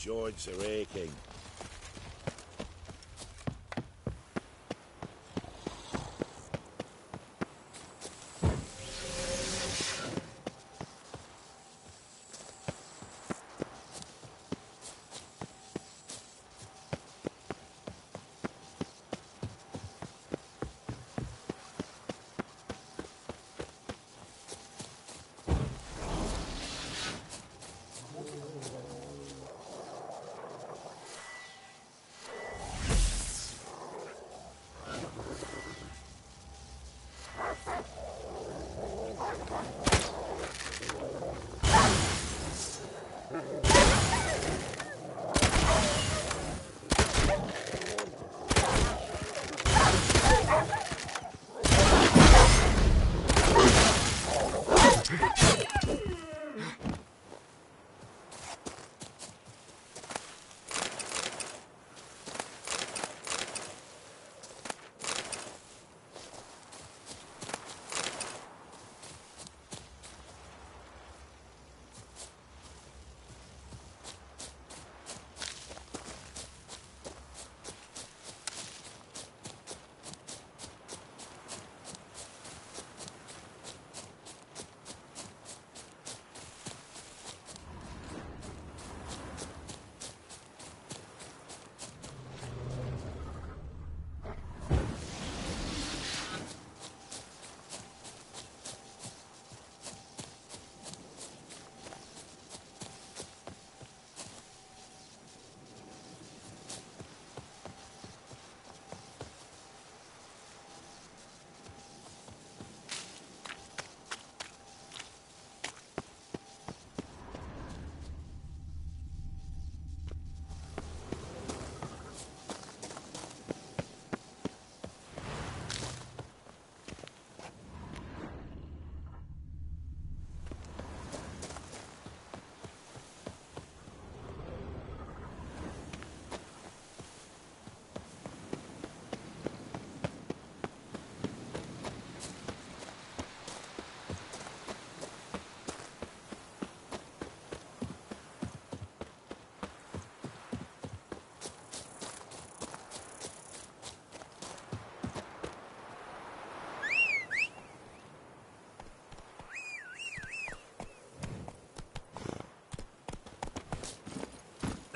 joints are aching.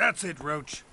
That's it, Roach.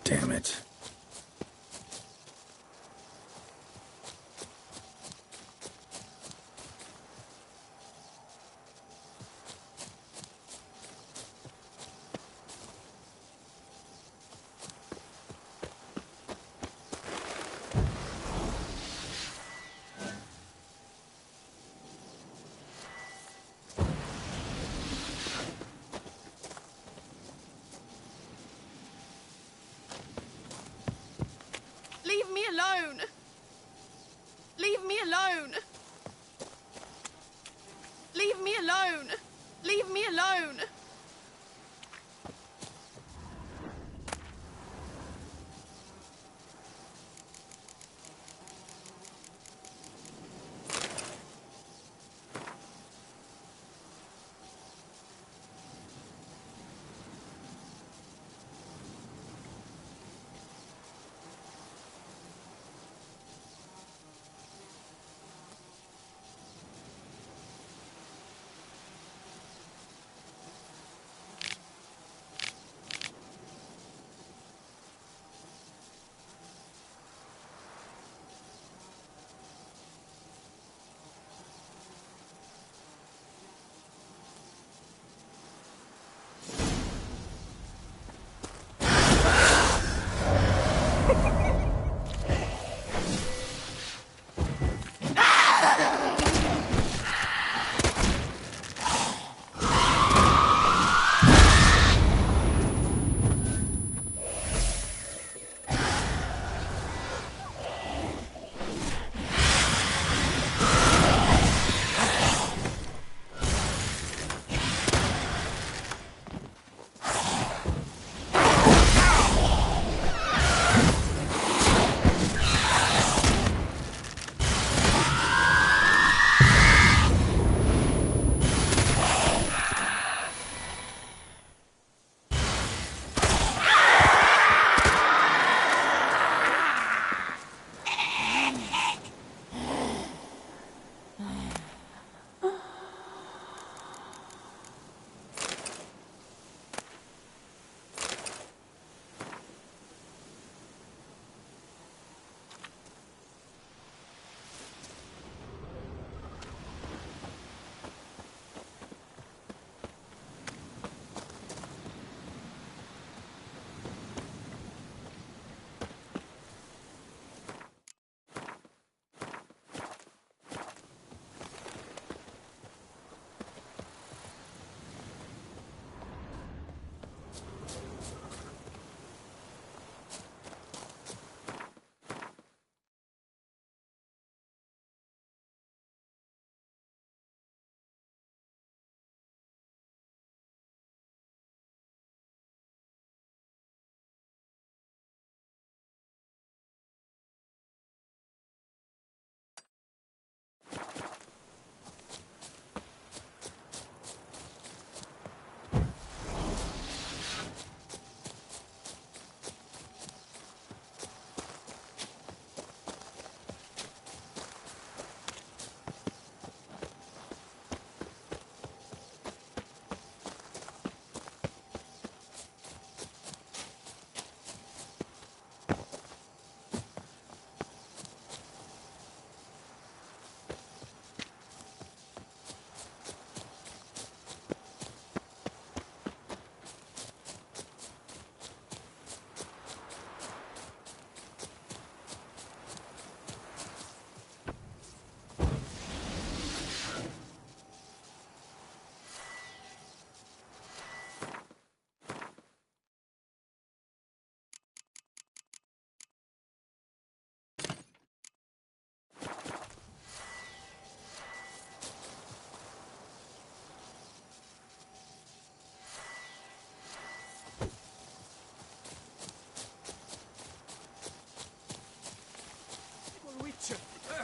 Damn it.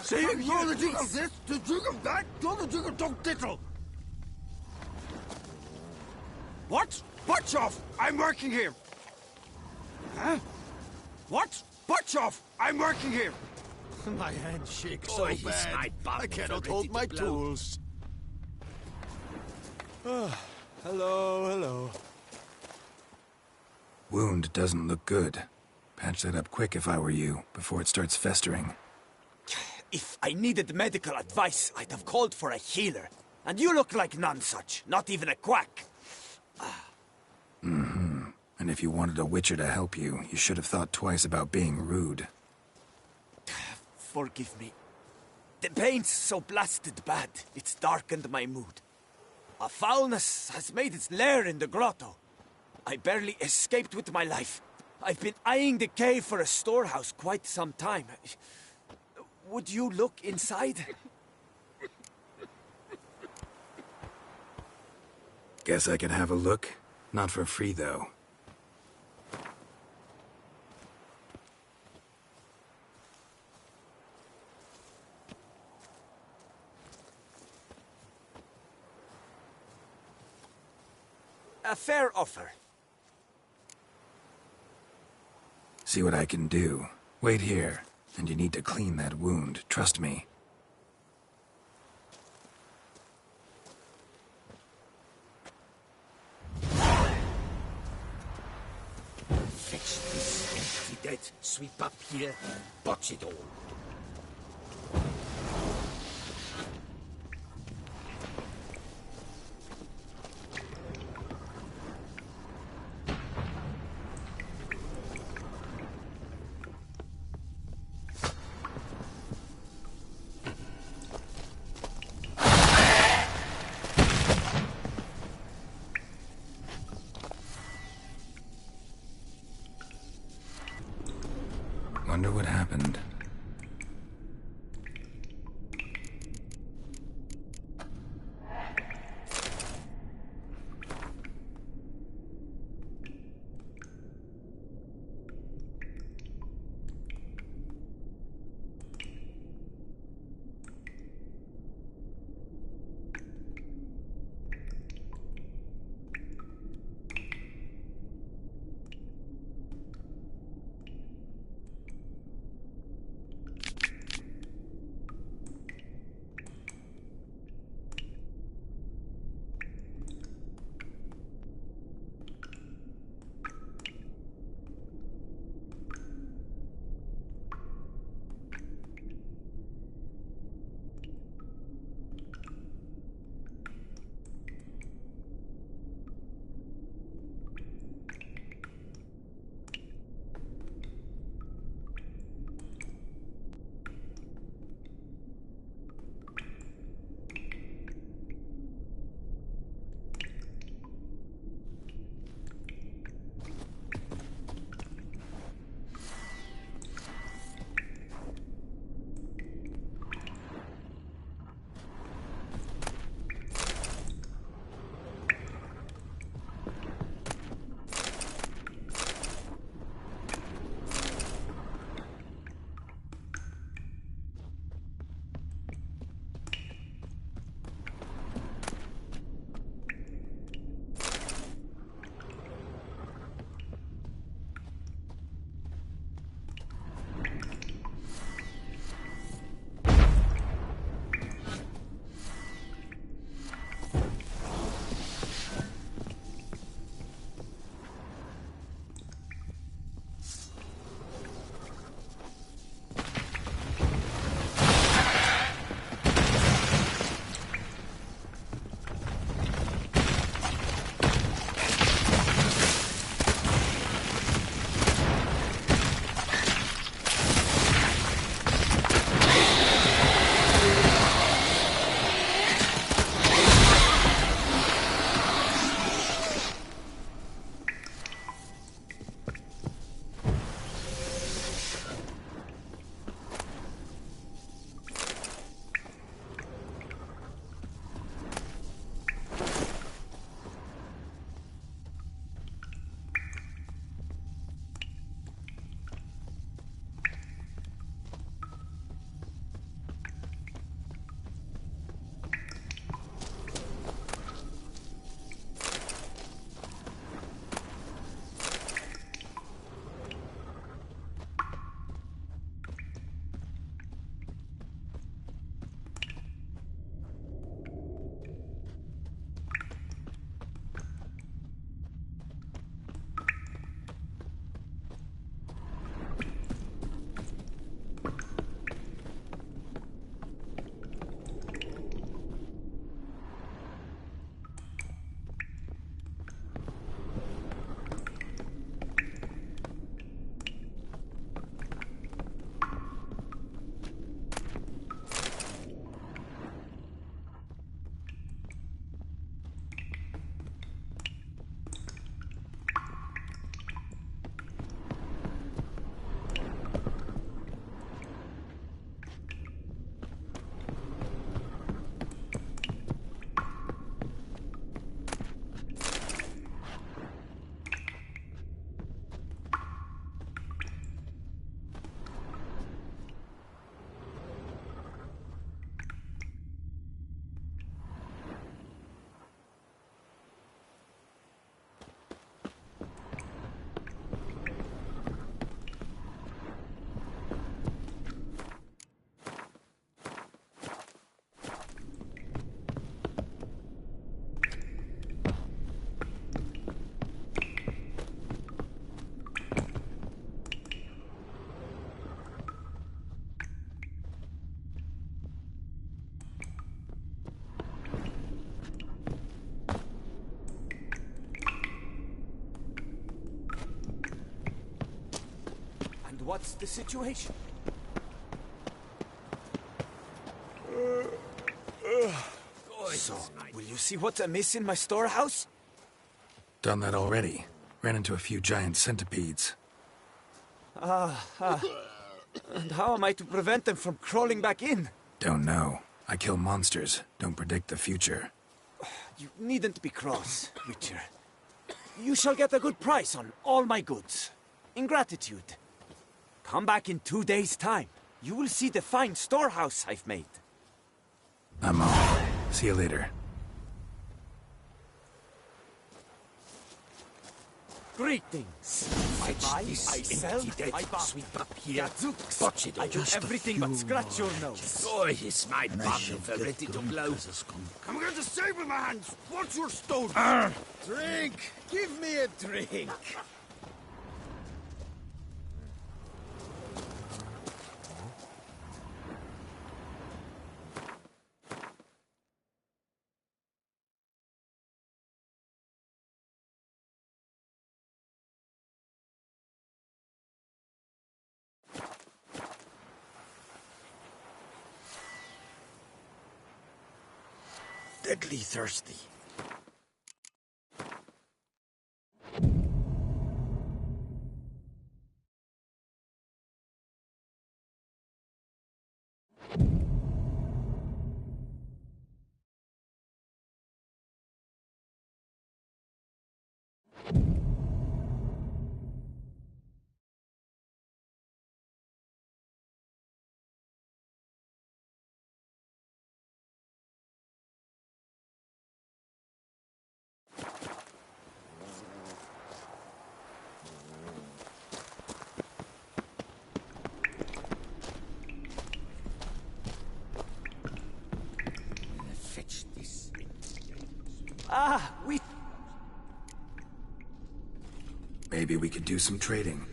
See, you're the Duke of this, the Duke of that, you're the Duke of Don't Diddle. What? Butch off! I'm working here! Huh? What? Butch off! I'm working here! My hand shakes so he's bad, my bum I cannot ready hold to my blow. tools. Hello. Wound doesn't look good. Patch that up quick if I were you, before it starts festering. If I needed medical advice, I'd have called for a healer. And you look like none such, not even a quack. And if you wanted a witcher to help you, you should have thought twice about being rude. Forgive me. The pain's so blasted bad, it's darkened my mood. A foulness has made its lair in the grotto. I barely escaped with my life. I've been eyeing the cave for a storehouse quite some time. Would you look inside? Guess I could have a look. Not for free, though. A fair offer. See what I can do. Wait here, and you need to clean that wound, trust me. Fetch this empty dead, sweep up here, botch it all. Wonder what happened. What's the situation? So, will you see what's amiss in my storehouse? Done that already. Ran into a few giant centipedes. And how am I to prevent them from crawling back in? Don't know. I kill monsters, don't predict the future. You needn't be cross, Witcher. You shall get a good price on all my goods. In gratitude. Come back in 2 days' time. You will see the fine storehouse I've made. I'm on. See you later. Greetings. I buy, I sell, I buy. Gadzooks. I do everything but scratch your nose. Oh, it's my button for ready to blow. Come get the saber in my hands! What's your stone? Drink! Give me a drink! Deadly thirsty. Fetch this. Ah, Maybe we could do some trading.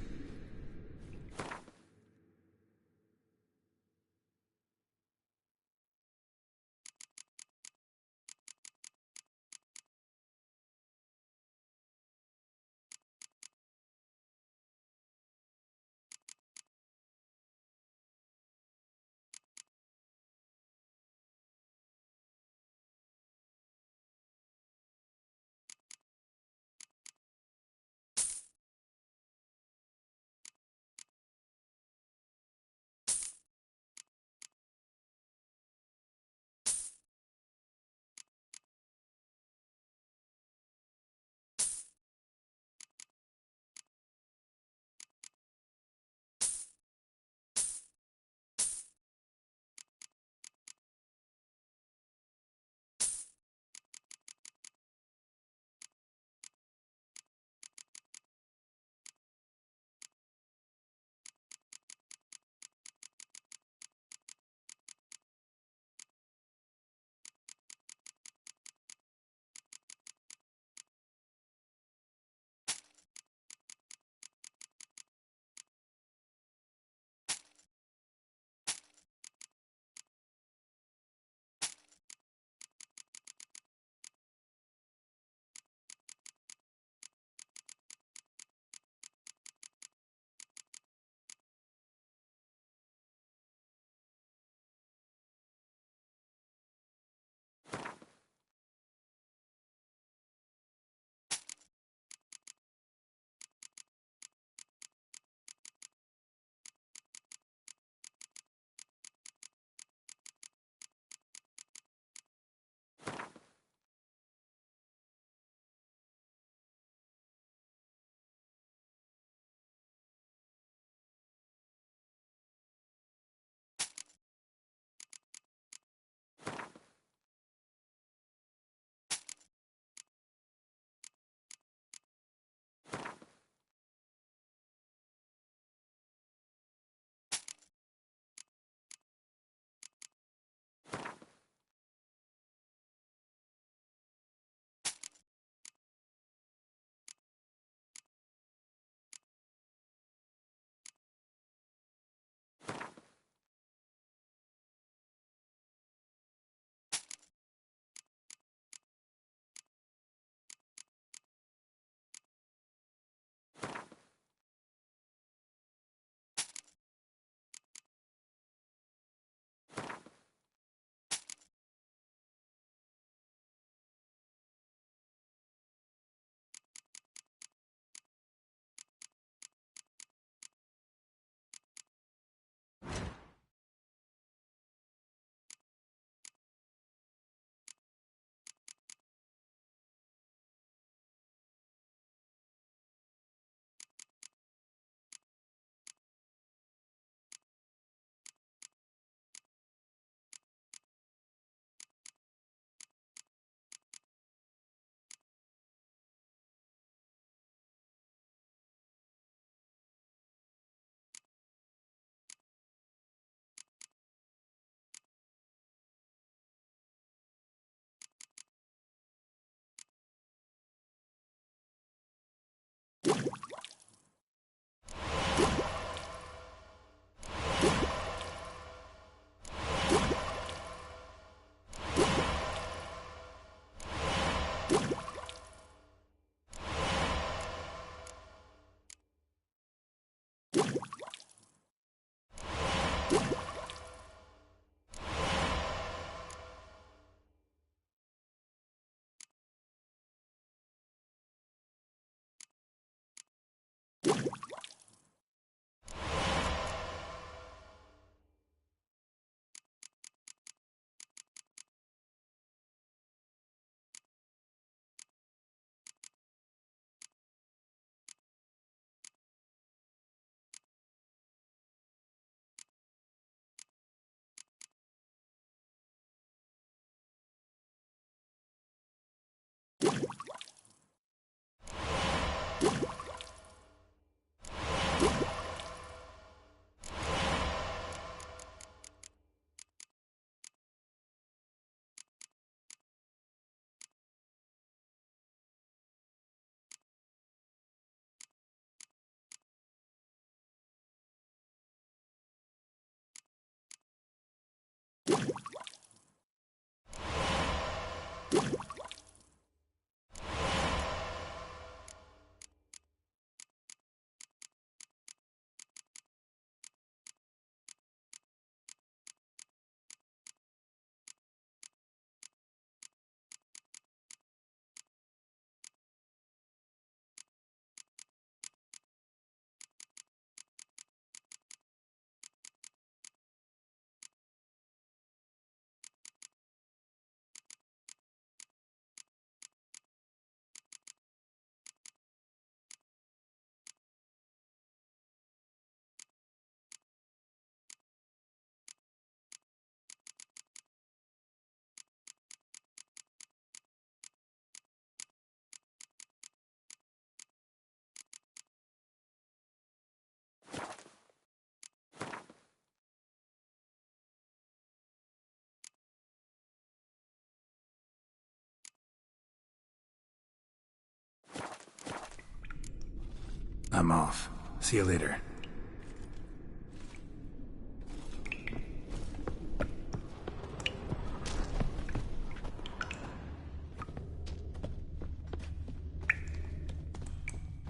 I'm off. See you later.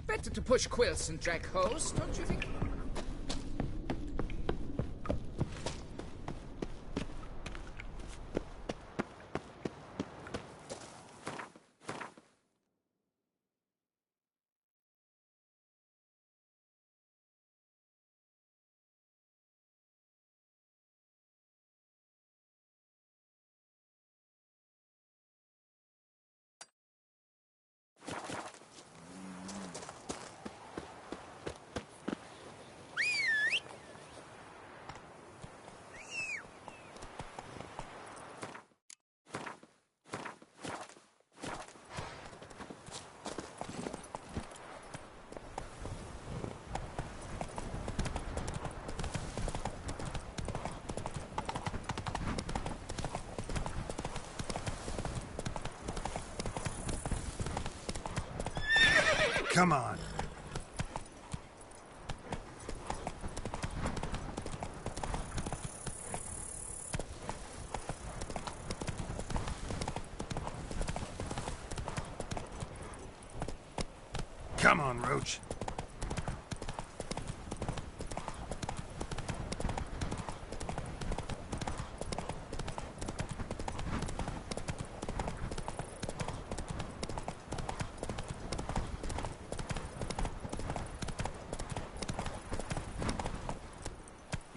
Better to push quilts and drag hose, don't you think? Come on. Come on, Roach.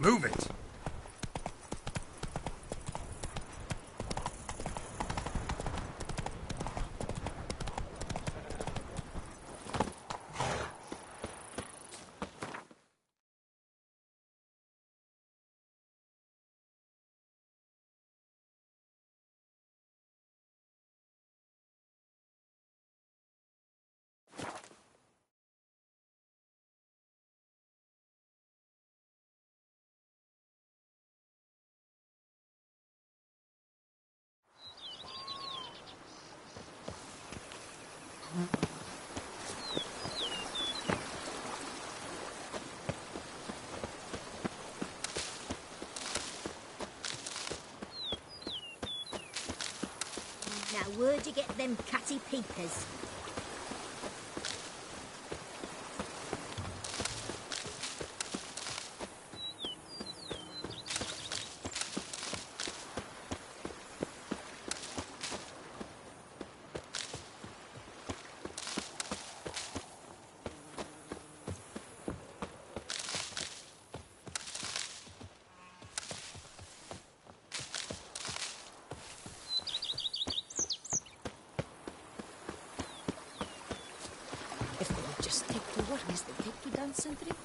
Move it! Now, where'd you get them catty peepers? If they would just take the worries that take to dancing through.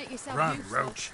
make yourself Run, useful. Roach.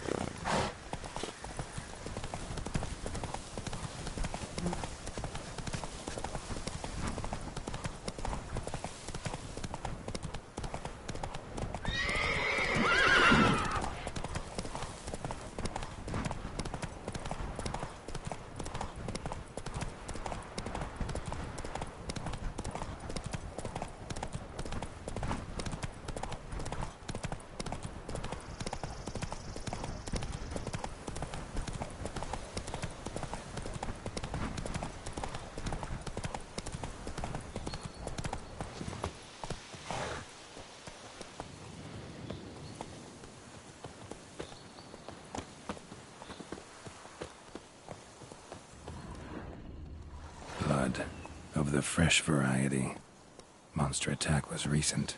Blood of the fresh variety. Monster attack was recent.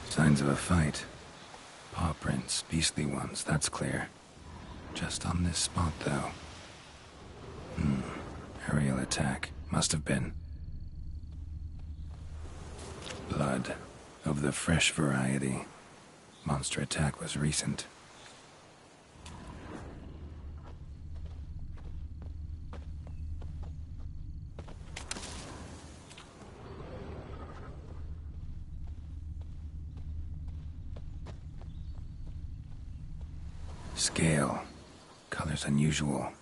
Signs of a fight. Paw prints, beastly ones, that's clear. Just on this spot, though. Aerial attack. Must have been. Blood of the fresh variety. Monster attack was recent. Scale. Colors unusual.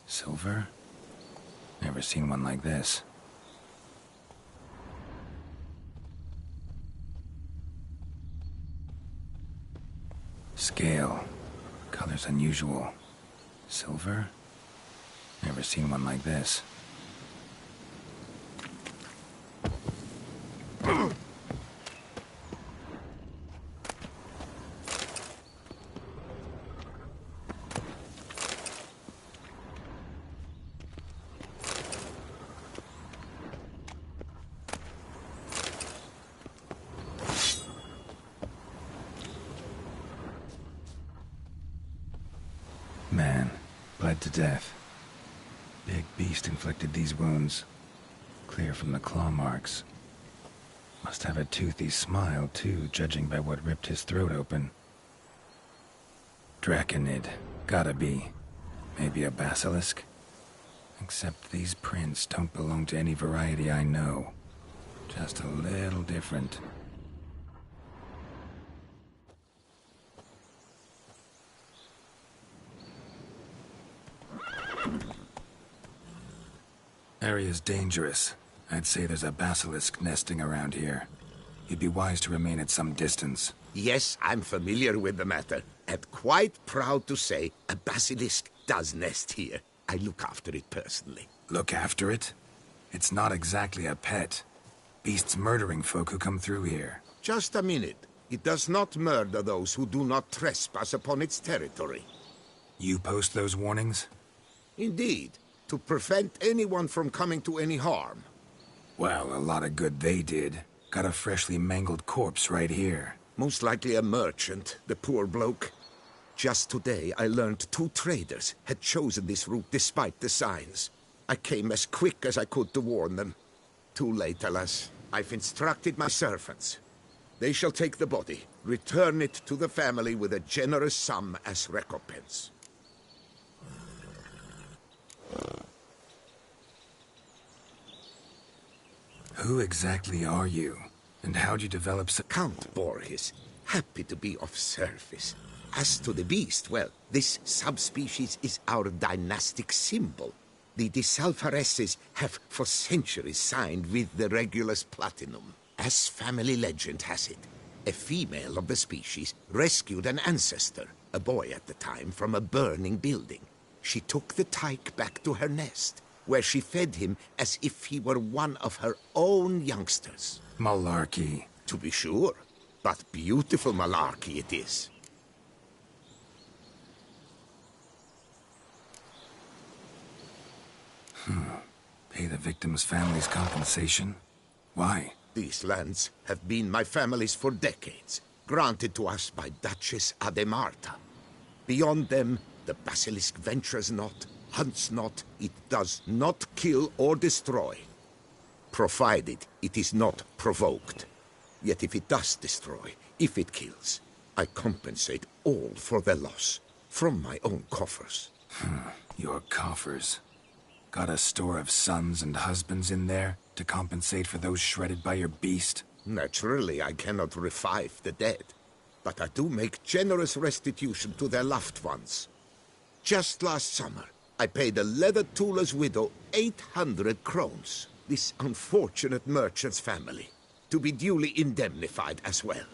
Silver? Never seen one like this. Scale. Colors unusual. Silver? Never seen one like this. Man, bled to death. Big beast inflicted these wounds. Clear from the claw marks. Must have a toothy smile, too, judging by what ripped his throat open. Draconid. Gotta be. Maybe a basilisk? Except these prints don't belong to any variety I know. Just a little different. Area's dangerous. I'd say there's a basilisk nesting around here. You'd be wise to remain at some distance. Yes, I'm familiar with the matter, and quite proud to say a basilisk does nest here. I look after it personally. Look after it? It's not exactly a pet. Beast's murdering folk who come through here. Just a minute. It does not murder those who do not trespass upon its territory. You post those warnings? Indeed, to prevent anyone from coming to any harm. Well, a lot of good they did. Got a freshly mangled corpse right here. Most likely a merchant, the poor bloke. Just today, I learned 2 traders had chosen this route despite the signs. I came as quick as I could to warn them. Too late, alas. I've instructed my servants. They shall take the body, return it to the family with a generous sum as recompense. Who exactly are you? And how'd you develop Count Borges, happy to be of service. As to the beast, well, this subspecies is our dynastic symbol. The Disalfareses have for centuries signed with the Regulus Platinum. As family legend has it, a female of the species rescued an ancestor, a boy at the time, from a burning building. She took the tyke back to her nest, where she fed him as if he were one of her own youngsters. Malarkey? To be sure, but beautiful malarkey it is. Pay the victim's family's compensation? Why? These lands have been my family's for decades, granted to us by Duchess Ademarta. Beyond them, the basilisk ventures not, hunts not, it does not kill or destroy, provided it is not provoked. Yet if it does destroy, if it kills, I compensate all for their loss, from my own coffers. Your coffers. Got a store of sons and husbands in there to compensate for those shredded by your beast? Naturally, I cannot revive the dead, but I do make generous restitution to their loved ones. Just last summer, I paid a leather tooler's widow 800 crowns, this unfortunate merchant's family, to be duly indemnified as well.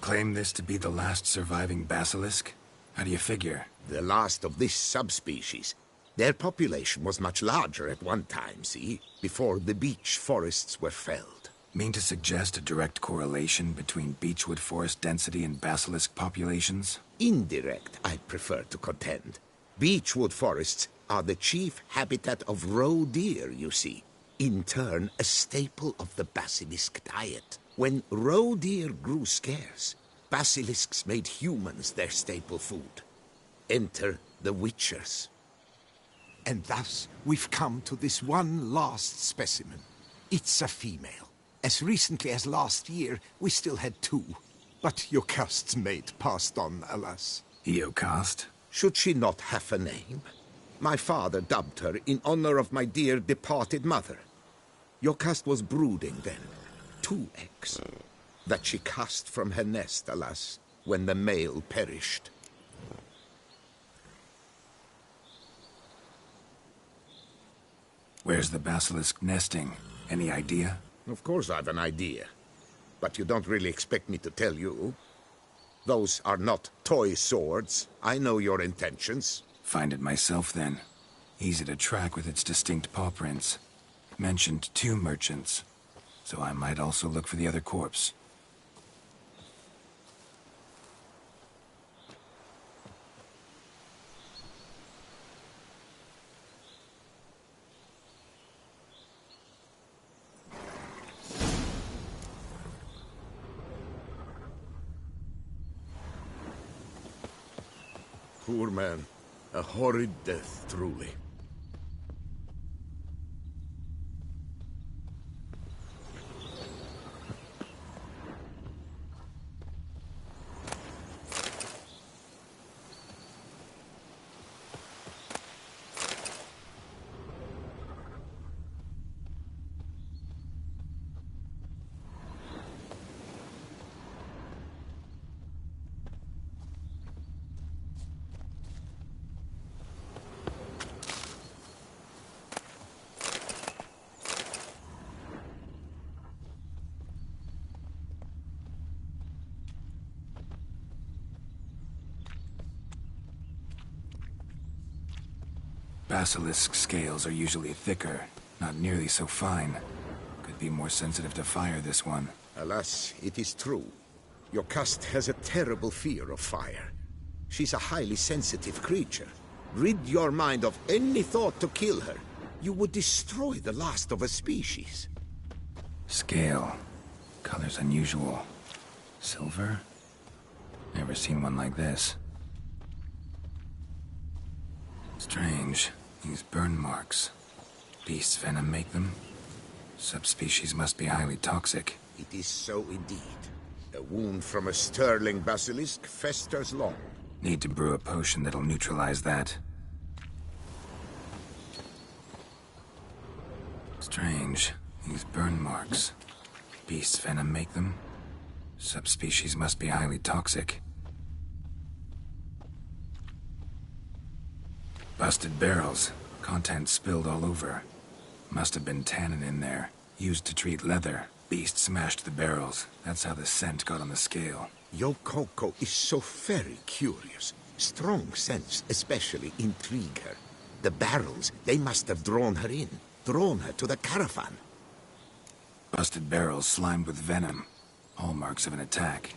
Claim this to be the last surviving basilisk? How do you figure? The last of this subspecies. Their population was much larger at one time, see? Before the beech forests were felled. Mean to suggest a direct correlation between beechwood forest density and basilisk populations? Indirect, I prefer to contend. Beechwood forests are the chief habitat of roe deer, you see. In turn, a staple of the basilisk diet. When roe deer grew scarce, basilisks made humans their staple food. Enter the witchers. And thus, we've come to this one last specimen. It's a female. As recently as last year, we still had 2. But Jocast's mate passed on, alas. Jocast? Should she not have a name? My father dubbed her in honor of my dear departed mother. Jocast was brooding then. 2 eggs. That she cast from her nest, alas, when the male perished. Where's the basilisk nesting? Any idea? Of course I've an idea. But you don't really expect me to tell you. Those are not toy swords. I know your intentions. Find it myself, then. Easy to track with its distinct paw prints. Mentioned 2 merchants, so I might also look for the other corpse. Poor man. A horrid death, truly. Basilisk scales are usually thicker, not nearly so fine. Could be more sensitive to fire, this one. Alas, it is true. Jocast has a terrible fear of fire. She's a highly sensitive creature. Rid your mind of any thought to kill her. You would destroy the last of a species. Scale. Color's unusual. Silver? Never seen one like this. Strange. These burn marks. Beast's venom make them? Subspecies must be highly toxic. It is so indeed. A wound from a sterling basilisk festers long. Need to brew a potion that'll neutralize that. Strange. These burn marks. Beast's venom make them? Subspecies must be highly toxic. Busted barrels. Contents spilled all over. Must have been tannin in there. Used to treat leather. Beast smashed the barrels. That's how the scent got on the scale. Yokoko is so very curious. Strong scents especially intrigue her. The barrels, they must have drawn her in. Drawn her to the caravan. Busted barrels slimed with venom. Hallmarks of an attack.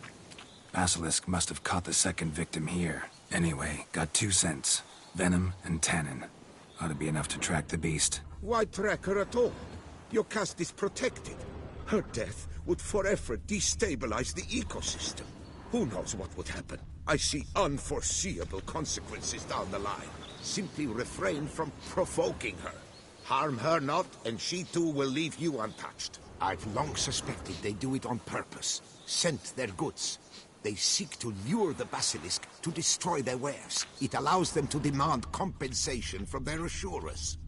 Basilisk must have caught the second victim here. Anyway, got 2 scents. Venom and tannin. Ought to be enough to track the beast. Why track her at all? Your caste is protected. Her death would forever destabilize the ecosystem. Who knows what would happen? I see unforeseeable consequences down the line. Simply refrain from provoking her. Harm her not, and she too will leave you untouched. I've long suspected they do it on purpose. Scent their goods. They seek to lure the basilisk to destroy their wares. It allows them to demand compensation from their assurers.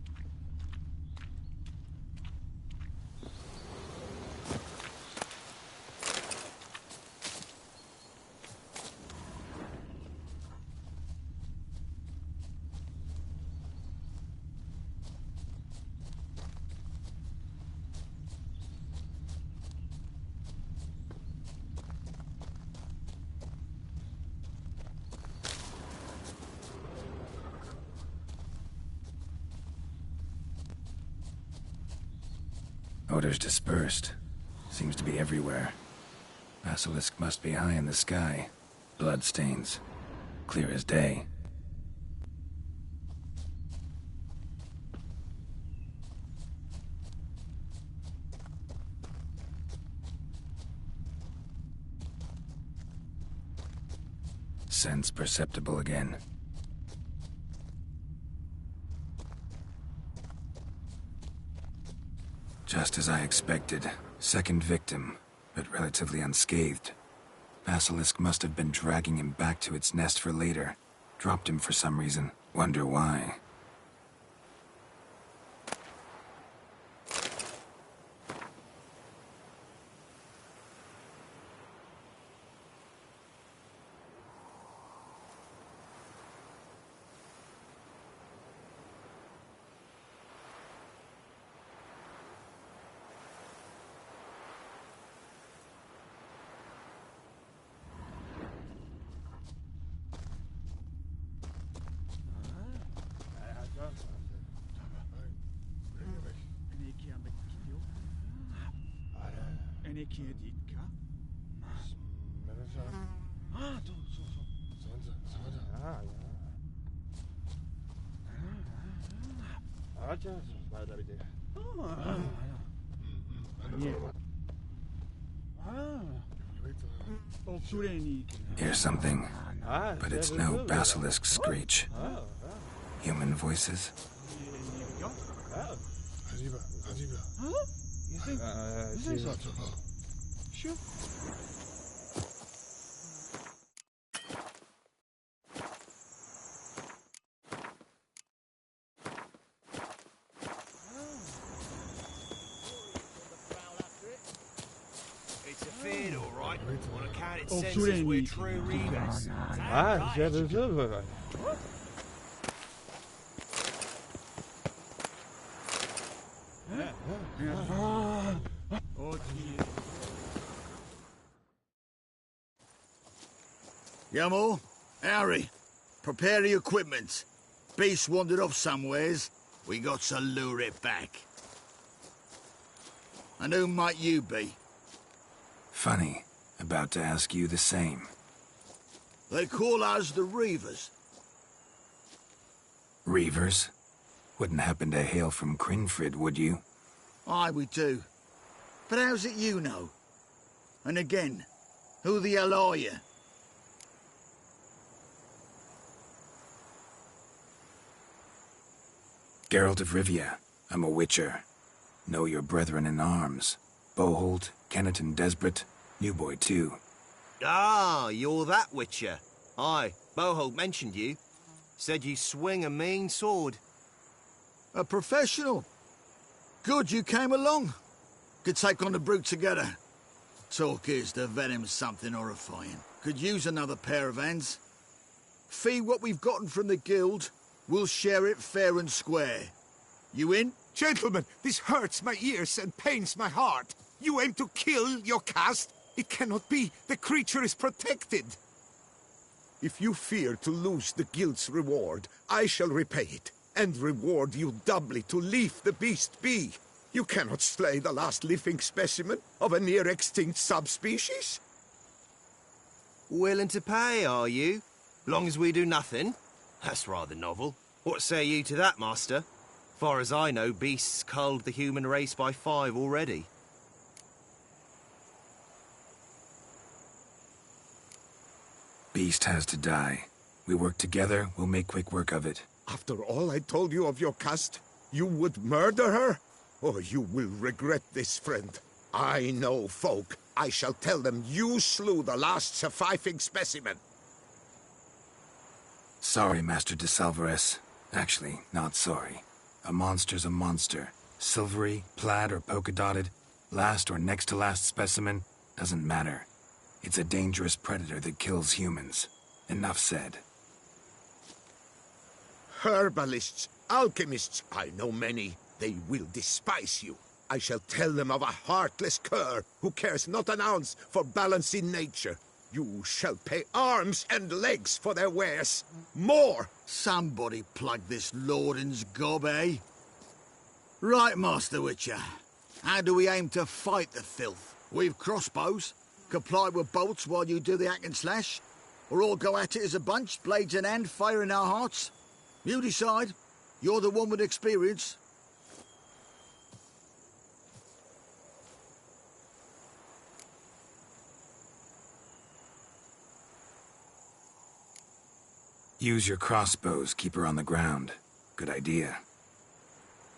Odors dispersed. Seems to be everywhere. Basilisk must be high in the sky. Bloodstains. Clear as day. Sense perceptible again. Just as I expected. Second victim, but relatively unscathed. Basilisk must have been dragging him back to its nest for later. Dropped him for some reason. Wonder why. Hear something, but it's no basilisk screech. Human voices? It's a feed, all right. On account it senses we're true reavers. Yamo, Harry, prepare the equipment. Beast wandered off somewheres. We got to lure it back. And who might you be? Funny. About to ask you the same. They call us the Reavers. Reavers? Wouldn't happen to hail from Crinfrid, would you? Aye, we do. But how's it you know? And again, who the hell are you? Geralt of Rivia. I'm a witcher. Know your brethren in arms. Boholt, Kennet and Desbret, new boy too. Ah, you're that witcher. Aye, Boholt mentioned you. Said you swing a mean sword. A professional. Good you came along. Could take on the brute together. Talk is the venom's something horrifying. Could use another pair of hands. Fee what we've gotten from the guild. We'll share it fair and square. You in? Gentlemen, this hurts my ears and pains my heart. You aim to kill your caste? It cannot be. The creature is protected. If you fear to lose the guild's reward, I shall repay it, and reward you doubly to leave the beast be. You cannot slay the last living specimen of a near-extinct subspecies. Willing to pay, are you? Long as we do nothing? That's rather novel. What say you to that, master? Far as I know, beasts culled the human race by 5 already. Beast has to die. We work together, we'll make quick work of it. After all I told you of your caste, you would murder her? Oh, you will regret this, friend. I know folk. I shall tell them you slew the last surviving specimen. Sorry, Master de Salvarez. Actually, not sorry. A monster's a monster. Silvery, plaid, or polka-dotted, last or next to last specimen, doesn't matter. It's a dangerous predator that kills humans. Enough said. Herbalists, alchemists, I know many. They will despise you. I shall tell them of a heartless cur who cares not an ounce for balance in nature. You shall pay arms and legs for their wares. More! Somebody plug this Lorden's gob, eh? Right, Master Witcher. How do we aim to fight the filth? We've crossbows. Comply with bolts while you do the hack and slash? Or all go at it as a bunch, blades in hand, fire in our hearts? You decide. You're the one with experience. Use your crossbows, keep her on the ground. Good idea.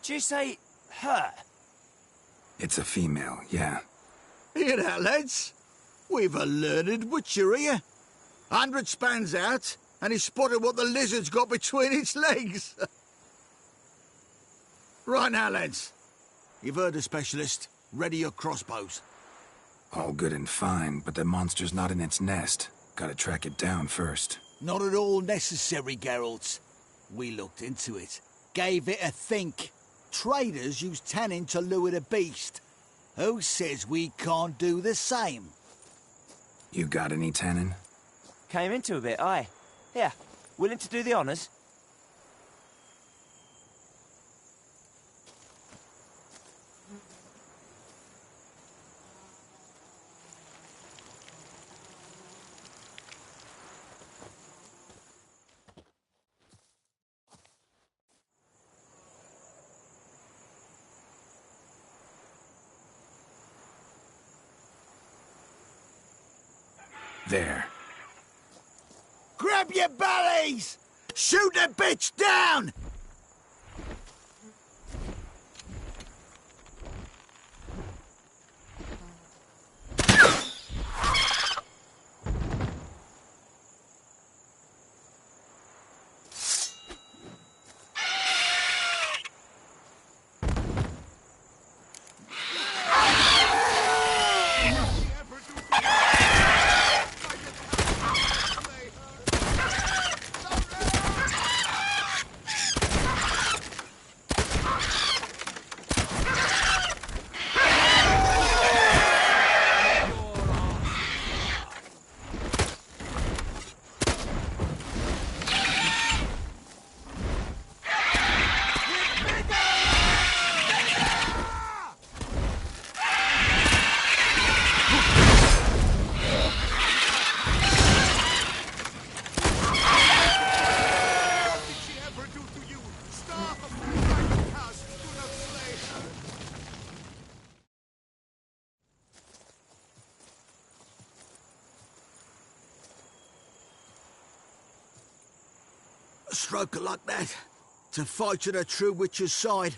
Did you say her? It's a female, yeah. Hear that, lads? We've a learned witcher here. 100 spans out, and he spotted what the lizard's got between its legs. Right now, lads. You've heard the specialist. Ready your crossbows. All good and fine, but the monster's not in its nest. Gotta track it down first. Not at all necessary, Geralt. We looked into it. Gave it a think. Traders use tannin to lure the beast. Who says we can't do the same? You got any tannin? Came into a bit, aye. Yeah, willing to do the honours? There. Grab your bellies! Shoot the bitch down! A stroke like that. To fight at a true witcher's side.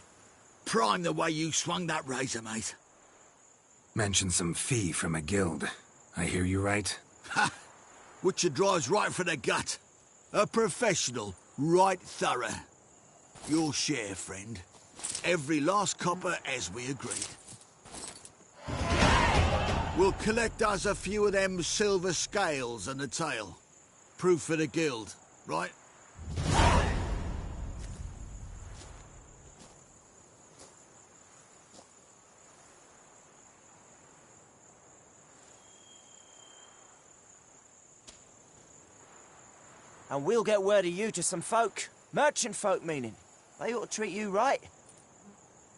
Prime the way you swung that razor, mate. Mentioned some fee from a guild. I hear you right? Ha! Witcher drives right for the gut. A professional, right thorough. Your share, friend. Every last copper as we agreed. We'll collect us a few of them silver scales and a tail. Proof for the guild, right? And we'll get word of you to some folk. Merchant folk, meaning. They ought to treat you right.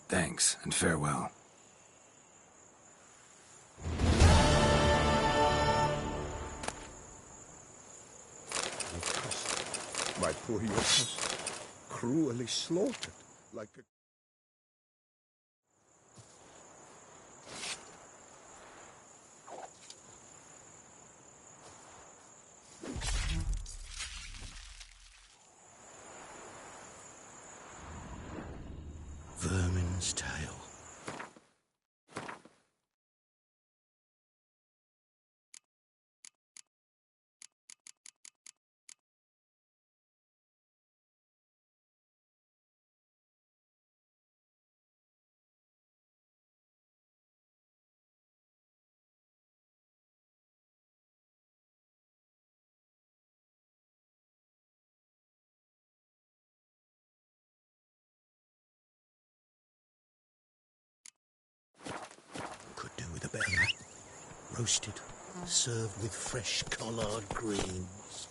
Thanks, and farewell. My poor Yokos. cruelly slaughtered like a... Vermin's tail. Could do with a bit of that. Roasted, served with fresh collard greens.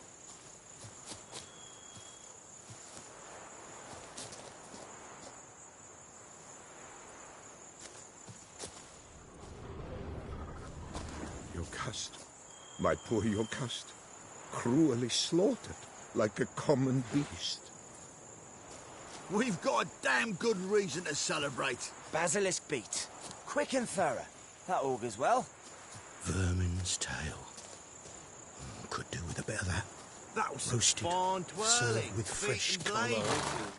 Yocast, my poor Yocast, cruelly slaughtered like a common beast. We've got a damn good reason to celebrate. Basilisk beat. Quick and thorough. That augurs well. Vermin's tail. Could do with a bit of that. That was Roasted, fine twirling. served with fresh Beaten blade. collard.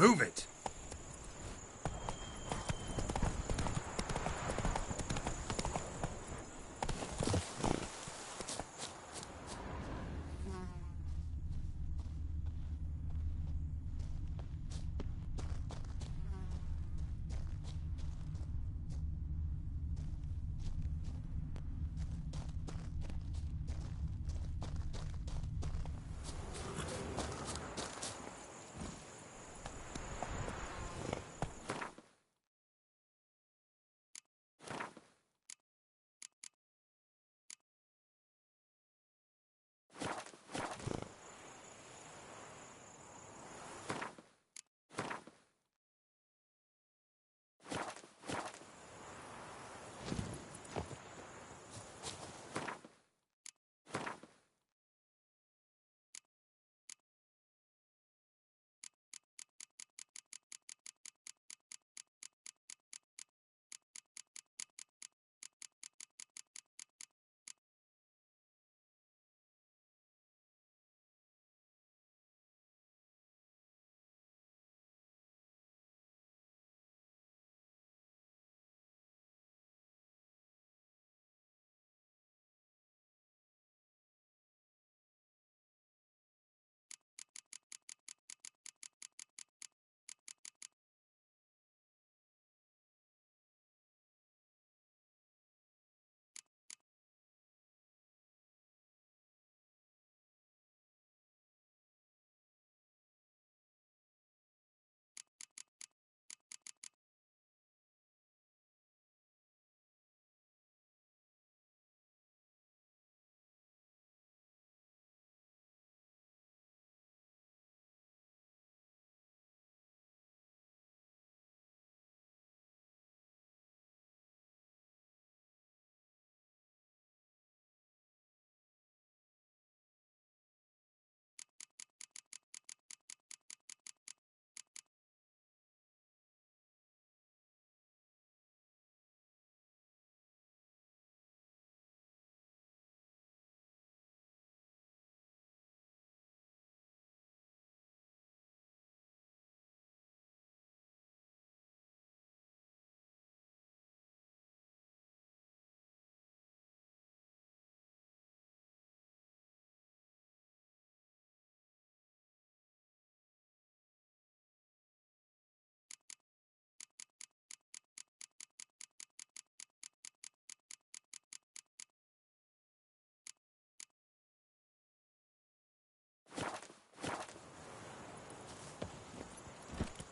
Move it!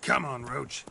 Come on, Roach.